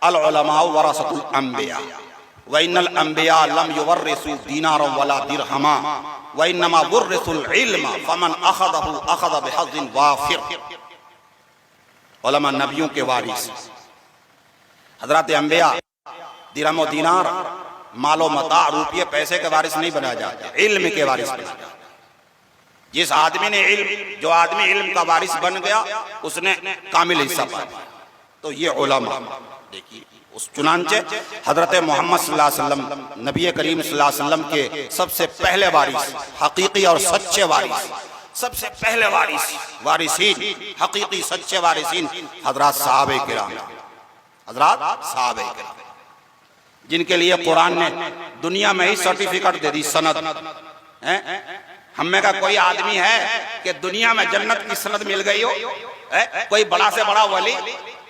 अल उलमा वरसतुल अंबिया व इन्नल अंबिया लम युवर्रिसु दीनारन वला दिरहमा व इन्नमा वुर्रिसुल इल्मा फमन अखदहु अखद बिहज़्ज़िन वाफिर। उलमा नबियों के वारिस, हजरत अंबिया दिरहम व दीनार, मालो मता, रुपये पैसे के वारिस नहीं बनाया जाता, इल्म के वारिस बनाया जाता। जिस आदमी ने इल्म, जो आदमी इल्म का वारिस बन गया उसने कामिल हिस्सा पाया। तो ये उलमा देखिए, उस चुनांचे हजरत मोहम्मद सल्लल्लाहु अलैहि वसल्लम, नबी करीम सल्लल्लाहु अलैहि वसल्लम के सबसे पहले वारिस, हकीकी और सच्चे वारिस, सबसे पहले वारिसीन, हकीकी सच्चे वारिसीन हजरत साहबे किराम, हजरत साहबे किराम, जिनके लिए कुरान ने दुनिया में ही सर्टिफिकेट दे दी, सनद है। हमें का कोई आदमी है कि दुनिया में जन्नत की सनद मिल गई हो? कोई बड़ा से बड़ा वली,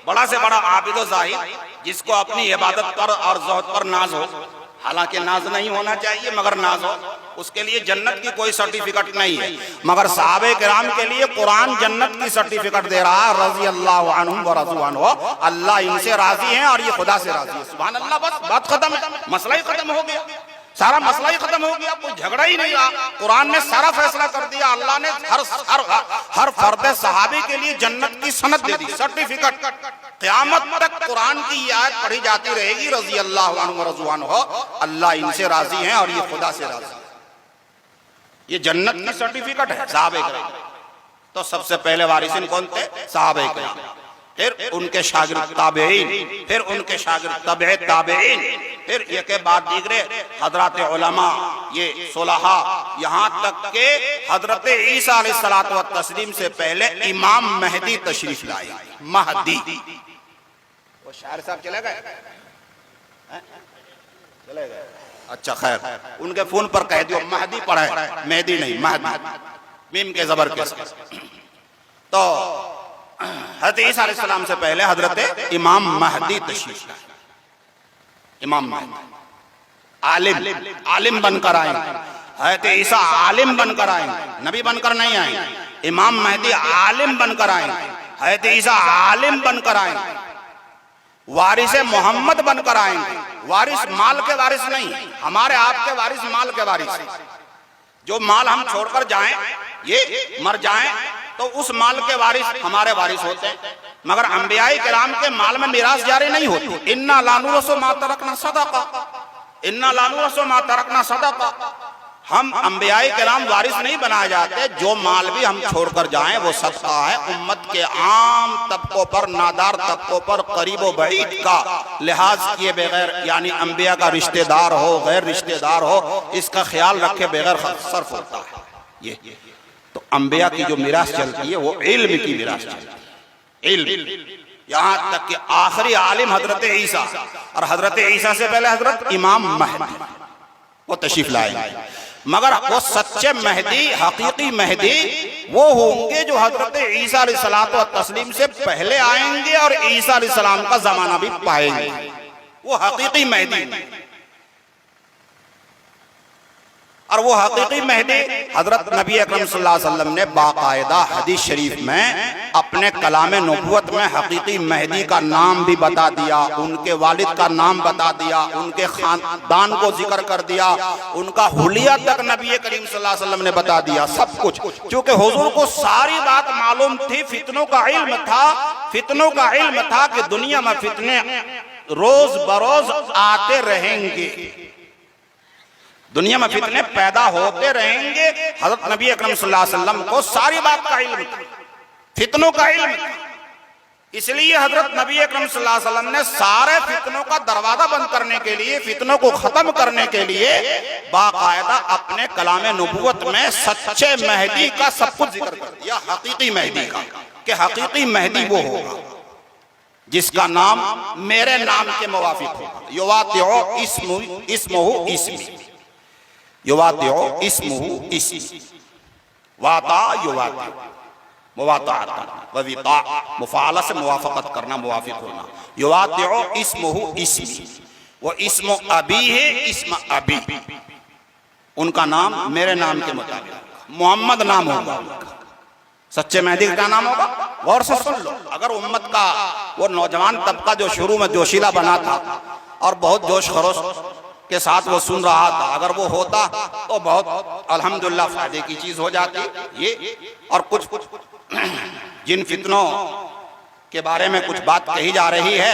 बड़ा से बड़ा आबिद ज़ाहिद, जिसको अपनी इबादत पर और ज़ुहद पर नाज हो, हालांकि नाज नहीं होना चाहिए मगर नाज हो, उसके लिए जन्नत की कोई सर्टिफिकेट नहीं है। मगर साहबे किराम के लिए कुरान जन्नत की सर्टिफिकेट दे रहा है, रज़ी अल्लाहु अन्हुम व रज़ू अन्हु, अल्लाह इनसे राजी है और ये खुदा से राजी है। सुभान अल्लाह, बस बात खत्म है, मसला ही खत्म हो गया, सारा मसला ही खत्म हो गया, कोई झगड़ा ही नहीं रहा। कुरान ने सारा फैसला कर दिया, अल्लाह ने हर फर्द सहाबी के लिए जन्नत की सनद दे दी, सर्टिफिकेट। क़यामत तक कुरान की ये आयत पढ़ी जाती रहेगी, रज़ी अल्लाहु अन्हु व रज़ू अन्हु, अल्लाह इनसे राजी हैं और ये खुदा से राजी है। ये जन्नत की सर्टिफिकेट है साहबे किराम। तो सबसे पहले वारिसिन कौन थे? साहबे किराम, फिर उनके शागिर्द ताबेईन, फिर उनके शागिर्द तबे ताबेईन, फिर ये के बाद दीगरे हजरत उलमा, ये सुलहा, यहाँ तक के हजरत ईसा अलैहिस्सलातु व तस्लीम से पहले इमाम महदी तशरीफ लाए। महदी, वो शायर साहब चले गए, चले गए, अच्छा खैर, उनके फोन पर कह दियो महदी पढ़ा है, मेहदी नहीं, महदी, मीम के जबर के साथ। तो हज़रत ईसा अलैहिस्सलाम से पहले हजरत इमाम महदी तशरीफ लाए। इमाम महदी आलिम बनकर आएंगे, हज़रत ईसा आलिम बनकर आएंगे, नबी बनकर नहीं आएंगे। इमाम महदी आलिम बनकर आएंगे, हज़रत ईसा आलिम बनकर आएंगे, वारिस मोहम्मद बनकर आएंगे। वारिस माल के वारिस नहीं, हमारे आपके वारिस माल के वारिस। जो माल हम छोड़कर जाएं, ये मर जाएं, तो उस माल के वारिस हमारे वारिस होते हैं। मगर अंबियाए किराम के माल में मिरास जारी नहीं होती। इन्ना ला नुरसु मा तरकना सदका, इन्ना ला नुरसु मा तरकना सदका। हम अंबियाए किराम वारिस नहीं बनाए जाते, जो माल भी हम छोड़कर जाएं वो सदका है। उम्मत के आम तबकों पर, नादार तबकों पर करीब व बईद का लिहाज किए बगैर, यानी अंबिया का रिश्तेदार हो, गैर रिश्तेदार हो, इसका ख्याल रखे बगैर सर्फ होता है। ये तो अंबिया की जो मिरास चलती है वो इल्म की मिरास चलती है, इल्म। यहाँ तक कि आखिरी आलिम हजरत ईसा, और हजरत ईसा से पहले हजरत इमाम महदी वो तशरीफ लाएंगे। मगर वो सच्चे महदी, हकीकी महदी वो होंगे जो हजरत ईसा अलैहिस्सलातु व तस्लीम से पहले आएंगे और ईसा अलैहिस्सलाम का जमाना भी पाएंगे। वो हकीकी महदी, और वो हकीकी महदी हजरत नबी अकरम सल्लल्लाहु अलैहि वसल्लम ने बाकायदा हदीस शरीफ में अपने कलामे नबुव्वत में हकीकी महदी का नाम भी बता दिया, उनके वालिद का नाम बता दिया, उनके खानदान को जिक्र कर दिया, उनका हुलिया तक नबी करीम सल्लल्लाहु अलैहि वसल्लम ने बता दिया, सब कुछ। क्योंकि हुजूर को सारी बात मालूम थी, फितनों का इल्म था, फितनों का इल्म था कि दुनिया में फितने रोज बरोज आते रहेंगे, दुनिया में फितने पैदा होते रहेंगे। हजरत नबी अकरम सल्लल्लाहु अलैहि वसल्लम को सारी बात का इल्म था, फितनों का इल्म था। इसलिए हजरत नबी अकरम सल्लल्लाहु अलैहि वसल्लम ने सारे फितनों का दरवाजा बंद करने के लिए, फितनों को खत्म करने के लिए बाकायदा अपने कलामे नबुव्वत में सच्चे महदी का सब कुछ जिक्र कर दिया, हकीकी महदी का, कि हकीकी महदी वो होगा जिसका नाम मेरे नाम के मुवाफिक होगा। युवातिउ इस्मुहु इस्मी, युवातिउ इस्मुहु इस्मी, वाता युवातिउ, मुवातात वविता, मुफाला से मुवाफकत करना, मुवाफिक होना। युवातिउ इस्मुहु इस्मी, वो इस्म अबी है, इस्म अबी, उनका नाम मेरे नाम के मुताबिक, मोहम्मद नाम होगा उनका। सच्चे मेहदी का क्या नाम होगा? गौर से सुन लो। अगर उम्मत का वो नौजवान तबका जो शुरू में जोशीला बना था और बहुत जोश खरोश के साथ वो सुन रहा था, अगर वो होता तो बहुत अल्हम्दुलिल्लाह फायदे की चीज हो जाती ये। और कुछ जिन फितनों के बारे में कुछ बात कही जा रही है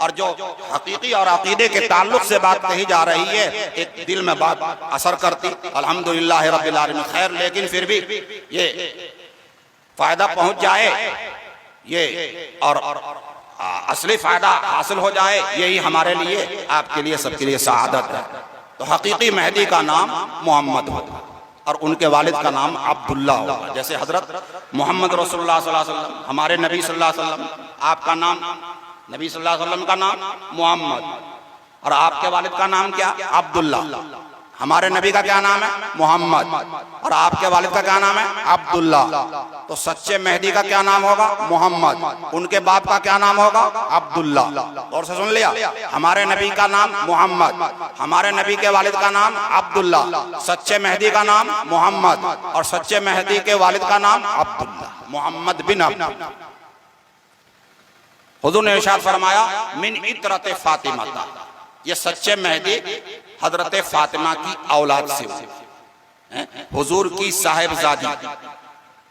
और जो हकीकी और अकीदे के ताल्लुक से बात कही जा रही है, एक दिल में बात असर करती, अल्हम्दुलिल्लाह रब्बिल आलमीन। खैर, लेकिन फिर भी ये फायदा पहुंच जाए ये और असली फायदा हासिल हो जाए, यही हमारे लिए, आपके लिए, सबके लिए सआदत है। तो हकीकी मेहदी का नाम मोहम्मद होगा और उनके वालिद का नाम अब्दुल्ला होगा। जैसे हजरत मोहम्मद रसूलुल्लाह सल्लल्लाहु अलैहि वसल्लम, हमारे नबी सल्लल्लाहु अलैहि वसल्लम, आपका नाम, नबी सल्लल्लाहु अलैहि वसल्लम का नाम मोहम्मद और आपके वालिद का नाम क्या? अब्दुल्ला। हमारे नबी का क्या नाम है? मोहम्मद। और आपके वालिद का क्या नाम है? अब्दुल्ला। तो सच्चे मेहदी का क्या नाम होगा? मोहम्मद। उनके बाप का क्या नाम होगा? अब्दुल्ला। और से सुन लिया, हमारे नबी का नाम मोहम्मद, हमारे नबी के वालिद का नाम अब्दुल्ला, सच्चे मेहदी का नाम मोहम्मद और सच्चे मेहदी के वालिद का नाम अब्दुल्ला, मोहम्मद बिन अब्दुल्ला। हुजूर ने इरशाद फरमाया, मिन इतरत फातिमा, ये सच्चे मेहदी हजरत फातिमा की औलाद से हुए। हुजूर की साहिबजादी,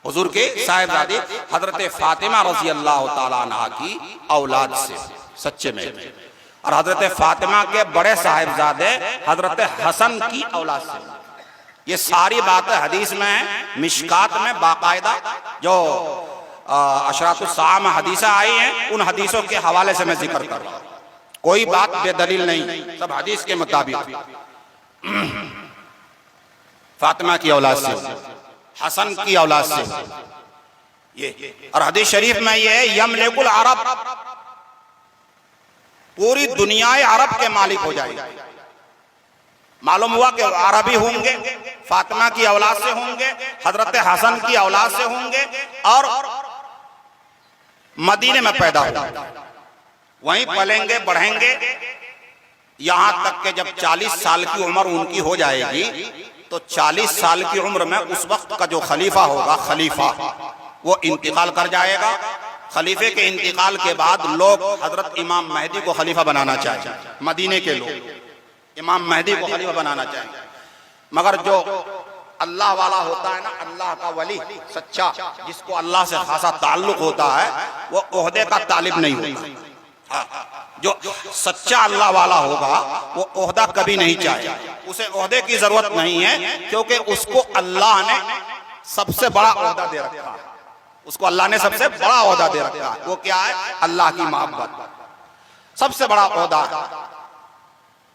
हुजूर के साहिबजादी हजरत फातिमा रजी अल्लाह ताला अन्हा की औलाद से सच्चे मेहदी। और हजरत फातिमा के बड़े साहिबजादे हजरत हसन की औलाद से। ये सारी बातें हदीस में है, मिशकात में बाकायदा जो अशरातुस्साआ में हदीसें आई हैं, उन हदीसों के हवाले से मैं जिक्र कर रहा हूँ। कोई बात बेदलील नहीं, सब हदीस के मुताबिक। फातिमा की औलाद से, हसन की औलाद से ये। और हदीस शरीफ में ये है, यमलिकुल अरब, पूरी दुनिया अरब के मालिक हो जाएगी। मालूम हुआ कि अरबी होंगे, फातिमा की औलाद से होंगे, हजरत हसन की औलाद से होंगे और मदीने में पैदा होंगे, वहीं पलेंगे बढ़ेंगे, यहां तक कि जब 40 साल की उम्र उनकी हो जाएगी तो 40 साल की उम्र में उस वक्त का जो खलीफा होगा, खलीफा वो इंतकाल कर जाएगा। खलीफे के इंतकाल के बाद लोग हजरत इमाम मेहदी को खलीफा बनाना चाहेंगे, मदीने के लोग इमाम मेहदी को खलीफा बनाना चाहेंगे। मगर जो अल्लाह वाला होता है ना, अल्लाह का वली सच्चा, जिसको अल्लाह से खासा ताल्लुक होता है, वो ओहदे का तालिब नहीं होता। जो सच्चा अल्लाह वाला होगा वो ओहदा कभी नहीं चाहे, उसे ओहदे की जरूरत नहीं है, क्योंकि उसको अल्लाह ने सबसे बड़ा ओहदा दे रखा है। उसको अल्लाह ने सबसे बड़ा ओहदा दे रखा है। वो क्या है? अल्लाह की मोहब्बत। सबसे बड़ा ओहदा,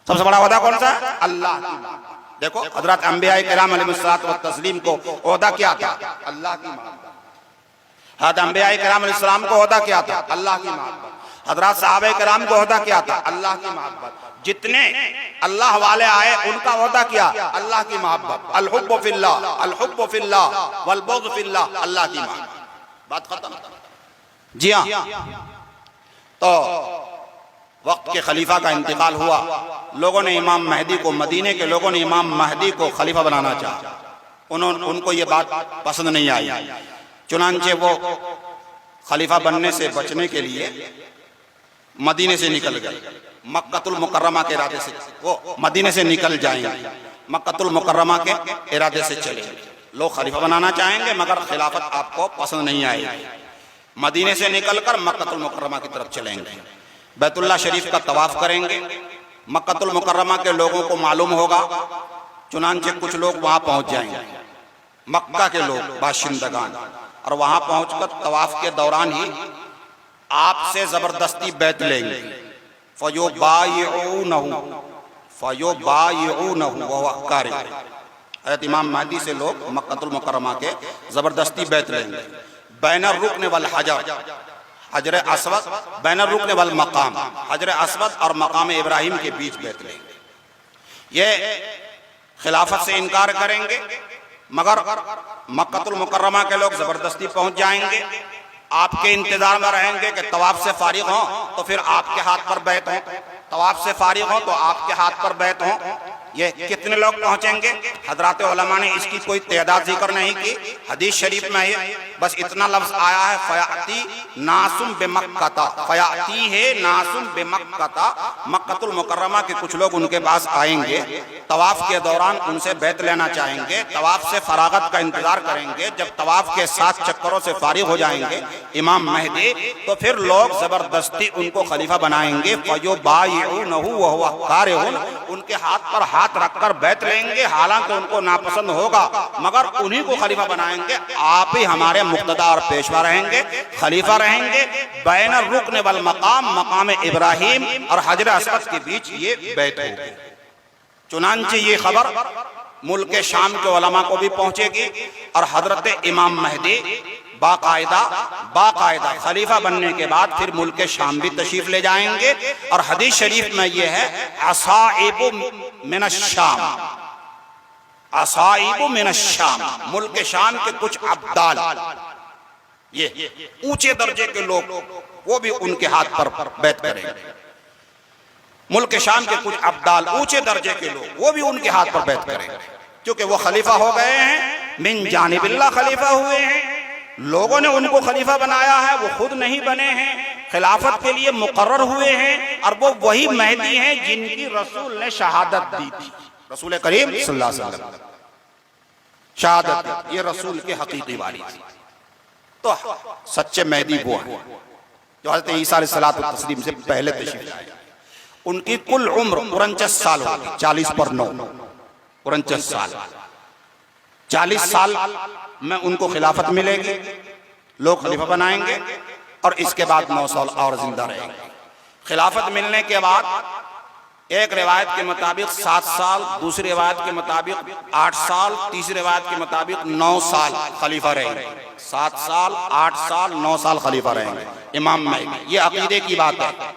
सबसे बड़ा ओहदा कौन सा है? अल्लाह की मोहब्बत। देखो, हजरत अंबिया किराम अलैहिस्सलातु व तस्लीम को ओहदा क्या था? अल्लाह की मोहब्बत। हजरत अंबिया किराम अलैहिस्सलाम को ओहदा क्या था? अल्लाह की मोहब्बत। हजरत सहाबा किराम को ओहदा क्या था? अल्लाह की मोहब्बत। जितने अल्लाह वाले आए उनका ओहदा क्या? अल्लाह की मोहब्बत। अल हुब्बु फिल्लाह, अल हुब्बु फिल्लाह वल बुग़्ज़ फिल्लाह, अल्लाह की मोहब्बत। बात खत्म। जी हाँ, तो वक्त के खलीफा का इंतकाल हुआ, लोगों ने इमाम मेहदी को, मदीने के लोगों ने इमाम मेहदी को खलीफा बनाना चाहा। उनको ये बात पसंद नहीं आई, चुनांचे वो खलीफा बनने से बचने के लिए मदीने से निकल गए। मक्कतुल मुकर्रमा के इरादे से वो मदीने से निकल जाएंगे, मक्कतुल मुकर्रमा के इरादे से चलेंगे। लोग खलीफा बनाना चाहेंगे मगर खिलाफत आपको पसंद नहीं आएगी। मदीने से निकलकर मक्कतुल मुकर्रमा की तरफ चलेंगे, बैतुल्लाह शरीफ का तवाफ करेंगे। मक्कतुल मुकर्रमा के लोगों को मालूम होगा, चुनांचे कुछ लोग वहां पहुंच जाएंगे, मक्का के लोग बाशिंदगान, और वहां पहुंचकर तवाफ के दौरान ही आपसे जबरदस्ती बैत लेंगे। फयुबायिऊनहु, फयुबायिऊनहु वहुव कारिह। हज़रत इमाम मेहदी से लोग मक्कतुल मुकर्रमा के जबरदस्ती बैत लेंगे। बैनर रुकन वल हजर, हजर अस्वद, बैनर रुकन वल मकाम, हजर अस्वद और मकाम इब्राहिम के बीच बैत लेंगे। ये खिलाफत से इनकार करेंगे, मगर मक्कतुल मुकर्रमा के लोग जबरदस्ती पहुंच जाएंगे, आपके इंतजार में रहेंगे कि तवाफ से फारिग हो तो फिर आपके हाथ पर बैत हो, तवाफ से फारिग हो तो आपके हाथ पर बैत हो। ये कितने लोग पहुंचेंगे? हजरात उलमा ने इसकी कोई तादाद जिक्र नहीं की। हदीस शरीफ में है बस इतना लफ्ज आया है, फयाती नासुम बेमक्का, फयाती है नासुम बेमक्का। मक्कतुल मुकर्रमा के कुछ लोग उनके पास आएंगे, तवाफ के दौरान उनसे बैत लेना चाहेंगे, तवाफ से फरागत का इंतजार करेंगे। जब तवाफ के 7 चक्करों से फारिग हो जाएंगे इमाम महदी, तो फिर लोग जबरदस्ती उनको खलीफा बनाएंगे। फयुबायिऊनहु व हुवा कारिहुन, उनके हाथ पर हाथ रखकर बैत लेंगे, हालांकि उनको नापसंद होगा, मगर उन्हीं को खलीफा बनाएंगे। आप ही हमारे मुक्तदा और पेशवा रहेंगे, खलीफा रहेंगे। बैन रुकन वल मकाम, मकाम इब्राहिम और हजर अस्वद के बीच ये बैत होगी। चुनांचे ये खबर मुल्क शाम के उलमा को भी पहुंचेगी और हजरत इमाम महदी बाकायदा खलीफा बनने के बाद फिर मुल्क शाम भी तशरीफ ले जाएंगे। और हदीस शरीफ में यह है असाइबु मिनश्शाम, असाइबु मिनश्शाम, मुल्क शाम के कुछ अब्दाल, ये ऊंचे दर्जे के लोग, वो भी उनके हाथ पर बैत करेंगे। मुल्क शाम के कुछ अब्दाल, ऊंचे दर्जे के लोग, वो भी उनके हाथ पर बैत करेंगे, क्योंकि वो खलीफा हो गए हैं, मिन जानिबिल्लाह खलीफा हुए हैं। लोगों ने उनको खलीफा बनाया है, वो खुद नहीं बने हैं, खिलाफत के लिए मुकर्रर हुए हैं। और वो वही महदी हैं जिनकी रसूल ने शहादत दी थी। रसूल करीम सल्लल्लाहु अलैहि वसल्लम शहादत, ये रसूल की हकीकी वारी थी। तो सच्चे महदी वो हैं जो हज़रत ईसा अलैहिस्सलातु तस्लीम से पहले तशरीफ लाए। उनकी कुल उम्र 49 साल होगी, 40 पर 9, 49 साल। 40 साल में उनको खिलाफत मिलेगी, लोग खलीफा बनाएंगे और इसके बाद 9 साल और जिंदा रहेंगे। खिलाफत मिलने के बाद एक रिवायत के मुताबिक 7 साल, दूसरी रिवायत के मुताबिक 8 साल, तीसरी रिवायत के मुताबिक 9 साल खलीफा रहेंगे। 7 साल, 8 साल, 9 साल खलीफा रहेंगे इमाम महदी। ये अकीदे की बात है।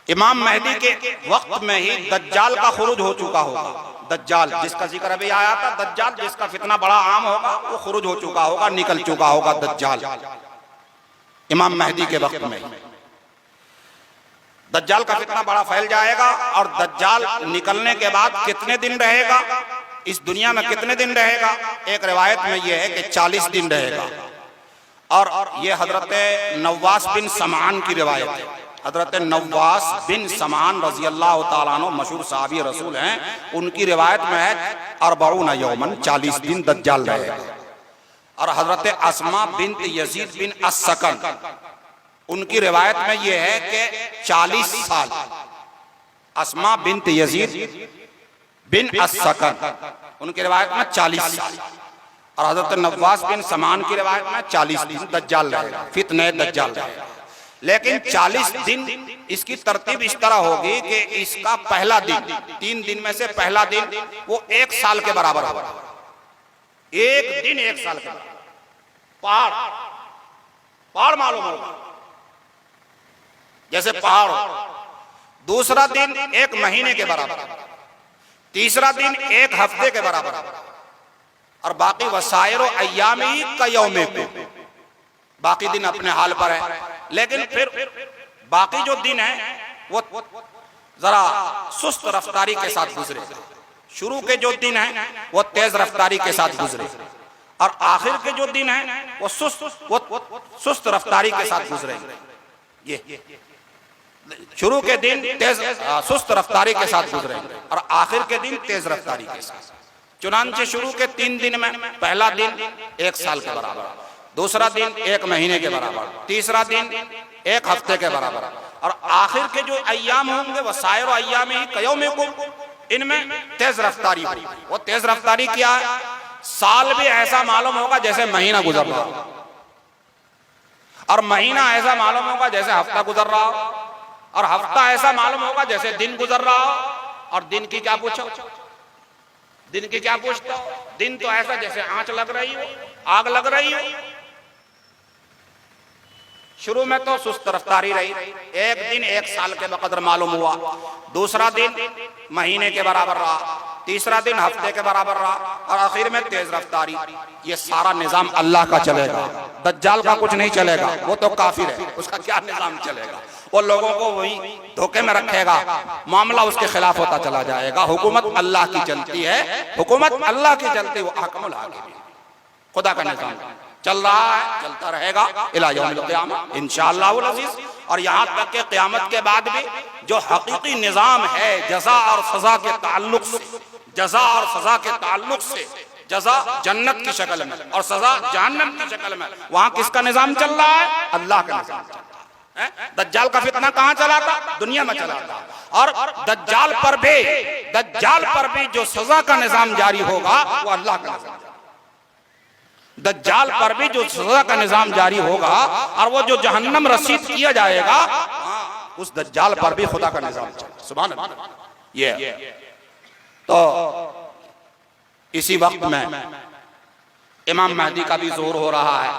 इमाम महदी के वक्त में ही दज्जाल का खुरूज हो चुका होगा। दज्जाल जिसका जिक्र अभी आया था, दज्जाल जिसका फितना बड़ा आम होगा, वो खुरूज हो चुका होगा, निकल चुका होगा दज्जाल इमाम महदी के वक्त में। दज्जाल का फितना बड़ा फैल जाएगा और दज्जाल निकलने के बाद कितने दिन रहेगा, इस दुनिया में कितने दिन रहेगा? एक रिवायत में यह है कि 40 दिन रहेगा। और ये हजरत नवास बिन समान की रिवायत है। हजरत नवास बिन समान रजी अल्लाह तआला अन्हु मशहूर सहाबी रसूल हैं, उनकी रिवायत में है 40 यौमन, 40 दिन दज्जाल रहेगा। और हजरत अस्मा बिन्त यजीद बिन अस्सकन, उनकी रिवायत में यह है कि 40 साल। अस्मा बिन्त यजीद बिन अस्सकन, उनकी रिवायत में 40 साल। और हजरत नवास बिन समान की रिवायत में 40 दिन दज्जाल रहेगा, फितने दज्जाल रहेगा। लेकिन 40 दिन इसकी तरतीब इस तरह होगी कि इसका पहला दिन, 3 दिन में से पहला दिन वो 1 साल के बराबर होगा। एक दिन 1 साल के बराबर। पहाड़ मालूम होगा जैसे पहाड़ हो। दूसरा दिन 1 महीने के बराबर, तीसरा दिन 1 हफ्ते के बराबर, और बाकी वसाइर अय्यामी का यौमे को, बाकी दिन अपने हाल पर है। लेकिन फिर बाकी जो दिन है वो जरा सुस्त रफ्तारी के साथ गुजरे। शुरू के जो दिन है वो तेज रफ्तारी के साथ गुजरे, और आखिर के जो दिन है वो सुस्त रफ्तारी के साथ गुजरेंगे। ये शुरू के दिन तेज सुस्त रफ्तारी के साथ गुजरेंगे और आखिर के दिन तेज रफ्तारी के साथ। चुनांचे शुरू के 3 दिन में पहला दिन 1 साल के बराबर, दूसरा दिन 1 महीने के बराबर, तीसरा दिन 1 हफ्ते के बराबर, और आखिर के जो अय्याम होंगे वह सायर अय्याम ही कयौमिकुम, इनमें तेज रफ्तारी होगी। वो तेज रफ्तारी क्या है? साल भी ऐसा मालूम होगा जैसे महीना गुजर रहा हो, और महीना ऐसा मालूम होगा जैसे हफ्ता गुजर रहा हो, और हफ्ता ऐसा मालूम होगा जैसे दिन गुजर रहा हो। और दिन की क्या पूछो, दिन की क्या पूछता हो? दिन तो ऐसा जैसे आंच लग रही हो, आग लग रही हो। शुरू में तो सुस्त रफ्तारी रही, 1 दिन 1 साल के बकदर मालूम हुआ, दूसरा दिन महीने के बराबर रहा, तीसरा दिन हफ्ते के बराबर रहा, और आखिर में तेज रफ्तारी। ये सारा निजाम अल्लाह का चलेगा, दज्जाल का कुछ नहीं चलेगा। वो तो काफिर है, उसका क्या निजाम चलेगा? वो लोगों को वही धोखे में रखेगा, मामला उसके खिलाफ होता चला जाएगा। हुकूमत अल्लाह की चलती है, हुकूमत अल्लाह की चलती, वो अहकमुल हाकिम, खुदा का निजाम चल रहा है, चलता रहेगा इला यौमिल क़ियामह इंशाअल्लाहुल अज़ीज़। और यहाँ तक के क़यामत के बाद भी जो हकीकी निजाम है जज़ा और सज़ा के ताल्लुक से, जज़ा और सज़ा के ताल्लुक से, जज़ा जन्नत की शक्ल में और सज़ा जहन्नम की शक्ल में, वहाँ किसका निजाम चल रहा है? अल्लाह का निजाम चल रहा है। दज्जाल का फितना कहाँ चला था? दुनिया में चला था। और दज्जाल पर भी जो सज़ा का निजाम जारी होगा वो अल्लाह का निजाम, दज्जाल पर भी जो सजा का निजाम जारी होगा और वो जो जहन्नम रसीद किया जाएगा, उस दज्जाल पर भी खुदा का निजाम चलेगा। सुभान अल्लाह। ये तो इसी वक्त में इमाम महदी का भी जोर हो रहा है,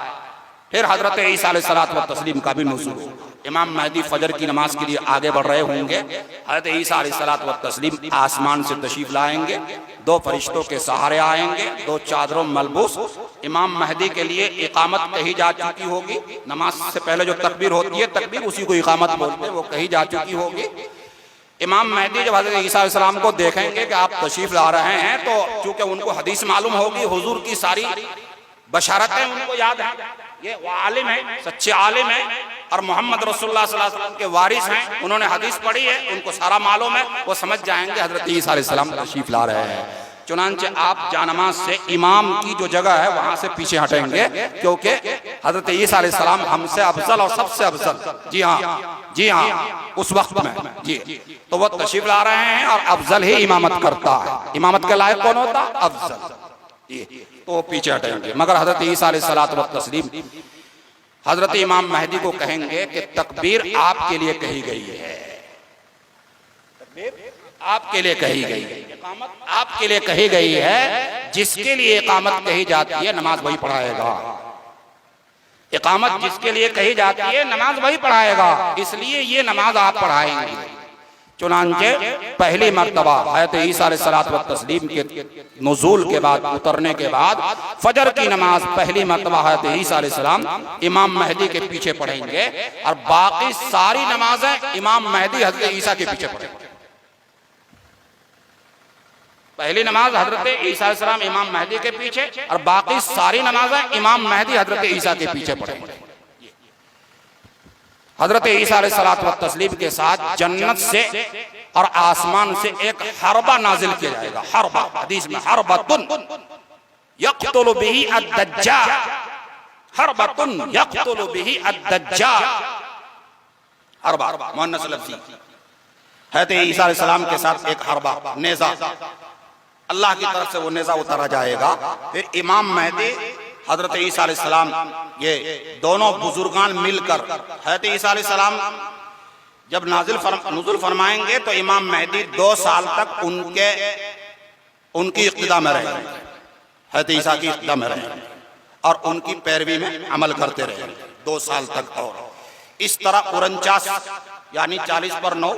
फिर हजरत ईसा अलैहिस्सलातु व तस्लीम का भी नुज़ूल होगा। इमाम महदी फजर की नमाज के लिए आगे बढ़ रहे होंगे। हजरत ईसा अलैहिस्सलातु व तस्लीम आसमान से तशरीफ लाएंगे, दो फरिश्तों के सहारे आएंगे, दो चादरों मलबूस। इमाम महदी के लिए इकामत कही जा चुकी होगी, नमाज से पहले जो तकबीर होती है, तकबीर उसी को इकामत बोलते हैं, वो कही जा चुकी होगी। इमाम महदी जब हजरत ईसा अलैहिस्सलाम को देखेंगे कि आप तशरीफ ला रहे हैं, तो चूंकि उनको हदीस मालूम होगी, हुजूर की सारी बशारतें उनको याद हैं, ये वो आलिम है, सच्चे आलिम है और मोहम्मद रसूलुल्लाह सल्लल्लाहु अलैहि वसल्लम के वारिस हैं, उन्होंने हदीस पढ़ी है, उनको सारा मालूम है, वो समझ जाएंगे हजरत ईसा अलैहिस्सलाम तशरीफ ला रहे हैं। चुनांचे आप जानमाज से इमाम की जो जगह है वहां से पीछे हटेंगे, क्योंकि हजरत ईसा अलैहिस्सलाम हमसे अफजल और सबसे अफजल, जी हाँ, उस वक्त में जी, तो वो तशरीफ ला रहे हैं और अफजल ही इमामत करता है। इमामत के लायक कौन होता? अफजल, तो पीछे हटेंगे। मगर हजरत ईसा अलैहिस्सलातु व तस्लीम हजरत इमाम महदी को कहेंगे कि तकबीर आपके लिए कही गई है, आपके लिए कही गई है, आपके लिए कही गई है। जिसके लिए इकामत कही जाती है नमाज वही पढ़ाएगा, इकामत जिसके लिए कही जाती है नमाज वही पढ़ाएगा, इसलिए ये नमाज आप पढ़ाएंगे। चुनांचे पहली मर्तबा हज़रत ईसा अलैहिस्सलातु व तस्लीम के नुज़ूल के बाद, उतरने के बाद फजर की नमाज पहली मर्तबा हज़रत ईसा अलैहिस्सलाम इमाम महदी के पीछे पढ़ेंगे और बाकी सारी नमाजें इमाम महदी हज़रत ईसा के पीछे पढ़ेंगे। पहली नमाज हज़रत ईसा अलैहिस्सलाम इमाम महदी के पीछे और बाकी सारी नमाजें इमाम महदी हज़रत ईसा के पीछे पढ़ेंगे। हजरत ईसा अलैहिस्सलातु व तस्लीम के साथ जन्नत से और आसमान से एक हरबा नाजिल किया जाएगा। हरबा, हदीस में हरबतुन यक़्तुलु बिही अद-दज्जाल, हरबतुन यक़्तुलु बिही अद-दज्जाल। हरबा मुअन्नस लफ्ज़ी, हजरत ईसा अलैहिस्सलाम के साथ एक हरबा, नेज़ा, अल्लाह की तरफ से वो नेज़ा उतारा जाएगा। फिर इमाम महदी हजरत ईसा अलैहिस्सलाम, ये दोनों बुजुर्गान मिलकर हजरत ईसा अलैहिस्सलाम जब नुज़ुल फरमाएंगे तो इमाम महदी 2 साल तक उनकी इक़्तिदा में रहेंगे, हजरत ईसा की इक़्तिदा में रहेंगे और उनकी पैरवी में अमल करते रहेंगे 2 साल तक। और इस तरह 49 यानी 40 पर 9,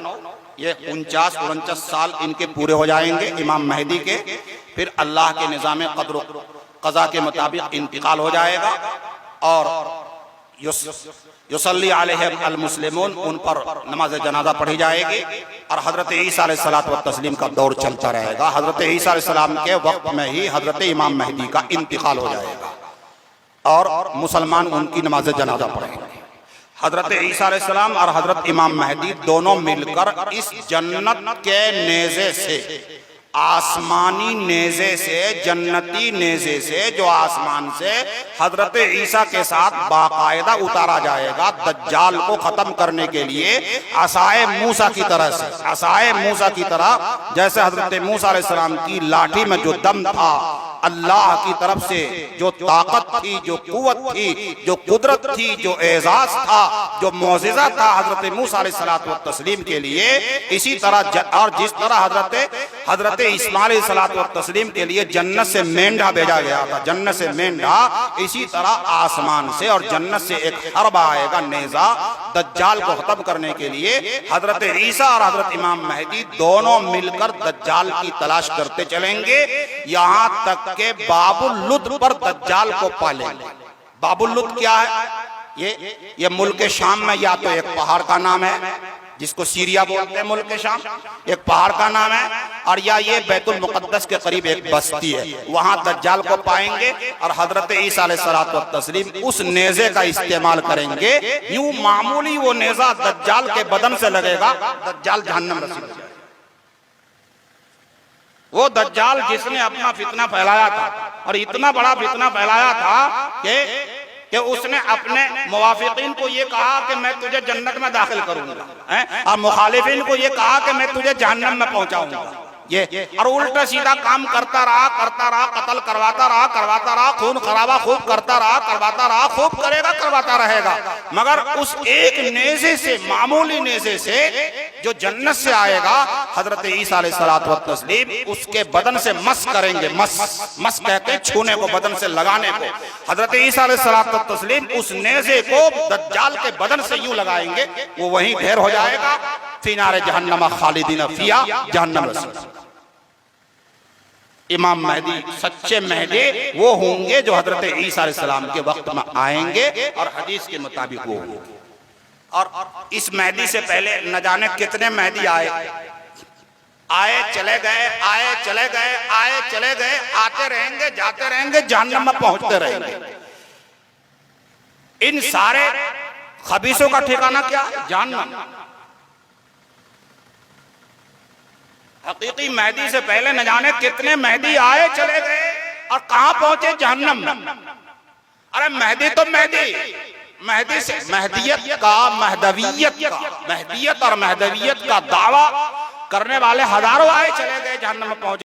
ये 49 साल इनके पूरे हो जाएंगे इमाम महदी के। फिर अल्लाह के निज़ाम क़द्र क़ज़ा के मुताबिक इंतकाल हो जाएगा और युसल्ली अलैहिम अल मुस्लिमून, उन पर नमाज जनाजा पढ़ी जाएगी और हजरत ईसा अलैहिस्सलातु व तस्लीम का दौर चलता रहेगा। हजरत ईसा अलैहिस्सलाम के वक्त में ही हजरत इमाम महदी का इंतकाल हो जाएगा और मुसलमान उनकी नमाज जनाजा पढ़ेंगे। हजरत ईसा अलैहिस्सलाम और हजरत इमाम महदी दोनों मिलकर इस जन्नत के नेज़े से, आसमानी नेज़े से, जन्नती नेज़े से, जो आसमान से हजरत ईसा के साथ बाकायदा उतारा जाएगा दज्जाल को खत्म करने के लिए, असाए मूसा की तरह से, असाए मूसा की तरह, जैसे हजरत मूसा अलैहिस्सलाम की लाठी में जो दम था, अल्लाह की तरफ से जो ताकत थी, जो कुव्वत थी, जो कुदरत थी, जो एजाज था, जो मौजिज़ा था हजरत मूसा अलैहिस्सलातु व तस्लीम के लिए, इसी तरह और जिस तरह हजरत हजरत इस्माइल तस्लीम के लिए जन्नत से मेंढा भेजा गया था, जन्नत से मेंढा। इसी तरह आसमान से और जन्नत से एक हरबा आएगा, नेजा, दज्जाल को खत्म करने के लिए। हजरत ईसा और हजरत इमाम महदी दोनों मिलकर दज्जाल की तलाश करते चलेंगे, यहां तक के बाबुल लुद पर दज्जाल को पालेंगे। बाबुल लुद क्या है? ये मुल्क शाम में या तो एक पहाड़ का नाम है जिसको सीरिया बोलते हैं, मुल्क शाम एक पहाड़ का नाम है, और या ये बैतुल मुकद्दस के करीब एक बस्ती है, वहां दज्जाल को पाएंगे। और हजरत ईसा अलैहिस्सलाम उस नेज़े का इस्तेमाल करेंगे। यूं मामूली वो नेज़ा दज्जाल के बदन से लगेगा, दज्जाल जहन्नम रसीद हो जाएगा। वो दज्जाल जिसने अपना फितना फैलाया था, और इतना बड़ा फितना फैलाया था कि उसने अपने मुवाफिकीन को ये कहा कि मैं तुझे जन्नत में दाखिल करूंगा, और मुखालिफिन को ये कहा कि मैं तुझे जहन्नम में पहुंचाऊंगा। ये और उल्टा सीधा काम करता रहा, कत्ल करवाता रहा, खून खराबा खूब करता रहा, करवाता रहा, खूब करेगा, करवाता रहेगा। मगर उस एक नेज़े से, मामूली नेज़े से जो जन्नत से आएगा, हजरत ईसा अलैहिस्सलाम उसके बदन से मस करेंगे। मस कहते हैं छूने को, बदन से लगाने को। हजरत ईसा अलैहिस्सलाम उस नेज़े को दज्जाल के बदन से यूं लगाएंगे, वो वहीं ढेर हो जाएगा। फी नारे जहन्नम खालिदीन फिया, जहन्नम रसीद। इमाम महदी, सच्चे महदी वो होंगे जो हजरत ईसा अलैहिस्सलाम के वक्त में आएंगे, और हदीस के मुताबिक वो होंगे। और इस महदी से पहले न जाने कितने महदी आए चले गए, आए चले गए, आए चले गए, आते रहेंगे, जाते रहेंगे, जहन्नम में पहुंचते रहेंगे। इन सारे खबीसों का ठिकाना क्या है? जहन्नम। हकीकी महदी से पहले न जाने कितने महदी आए चले गए, और कहां पहुंचे? जहन्नम में। अरे महदी तो महदी से महदियत का, महदवियत और महदवियत का दावा करने वाले हजारों आए चले गए, जहन्नम में पहुंचे।